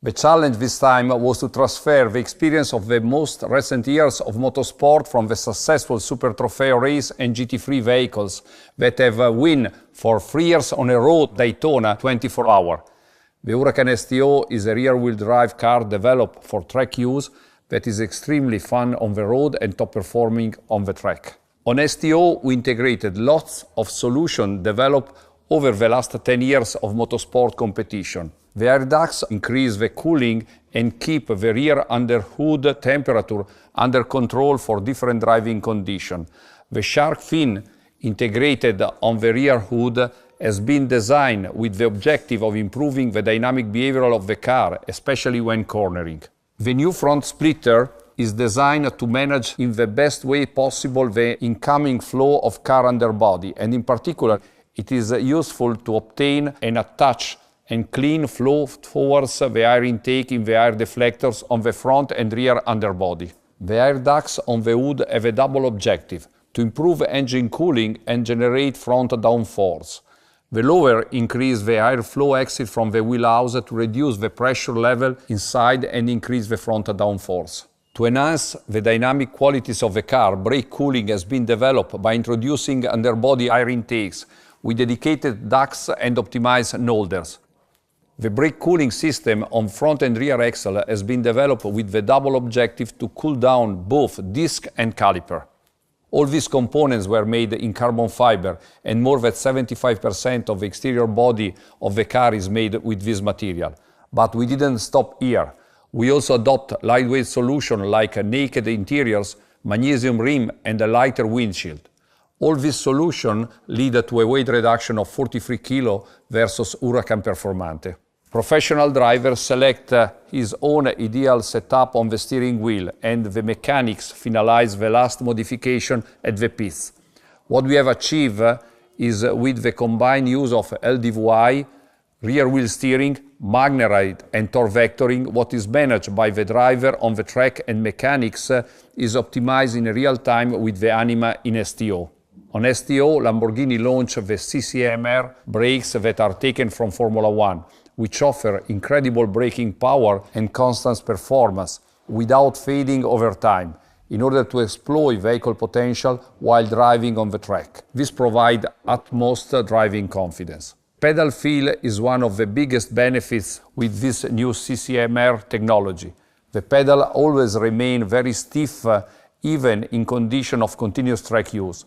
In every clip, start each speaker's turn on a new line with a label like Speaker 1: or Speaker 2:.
Speaker 1: The challenge this time was to transfer the experience of the most recent years of motorsport from the successful Super Trofeo race and GT3 vehicles that have won for 3 years on a road Daytona 24-hour. The Huracán STO is a rear-wheel drive car developed for track use that is extremely fun on the road and top-performing on the track. On STO, we integrated lots of solutions developed over the last 10 years of motorsport competition. The air ducts increase the cooling and keep the rear underhood temperature under control for different driving conditions. The shark fin integrated on the rear hood has been designed with the objective of improving the dynamic behavior of the car, especially when cornering. The new front splitter is designed to manage in the best way possible the incoming flow of car underbody, and in particular, it is useful to obtain and attach and clean flow towards the air intake in the air deflectors on the front and rear underbody. The air ducts on the hood have a double objective: to improve engine cooling and generate front downforce. The lower increase the airflow exit from the wheelhouse to reduce the pressure level inside and increase the front downforce. To enhance the dynamic qualities of the car, brake cooling has been developed by introducing underbody air intakes with dedicated ducts and optimized holders. The brake cooling system on front and rear axle has been developed with the double objective to cool down both disc and caliper. All these components were made in carbon fiber, and more than 75% of the exterior body of the car is made with this material. But we didn't stop here. We also adopt lightweight solutions like naked interiors, magnesium rim, and a lighter windshield. All these solutions lead to a weight reduction of 43 kg versus Huracán Performante. Professional drivers select his own ideal setup on the steering wheel, and the mechanics finalize the last modification at the pits. What we have achieved is with the combined use of LDVI, rear wheel steering, magnerite and torque vectoring, what is managed by the driver on the track and mechanics is optimized in real time with the Anima in STO. On STO, Lamborghini launched the CCMR brakes that are taken from Formula One, which offer incredible braking power and constant performance without fading over time, in order to exploit vehicle potential while driving on the track. This provides utmost driving confidence. Pedal feel is one of the biggest benefits with this new CCMR technology. The pedal always remains very stiff even in condition of continuous track use.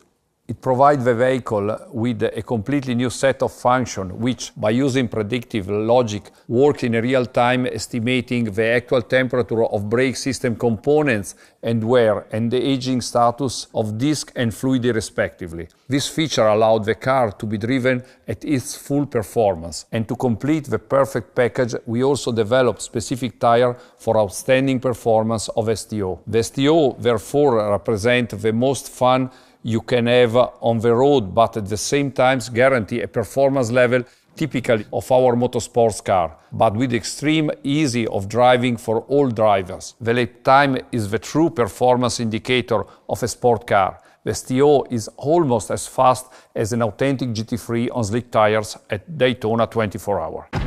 Speaker 1: It provides the vehicle with a completely new set of functions which, by using predictive logic, work in real time, estimating the actual temperature of brake system components and wear and the aging status of disc and fluid respectively. This feature allowed the car to be driven at its full performance. And to complete the perfect package, we also developed specific tires for outstanding performance of STO. The STO therefore represents the most fun you can have on the road, but at the same time guarantee a performance level typical of our motorsports car, but with extreme ease of driving for all drivers. The lap time is the true performance indicator of a sport car. The STO is almost as fast as an authentic GT3 on slick tires at Daytona 24-hour.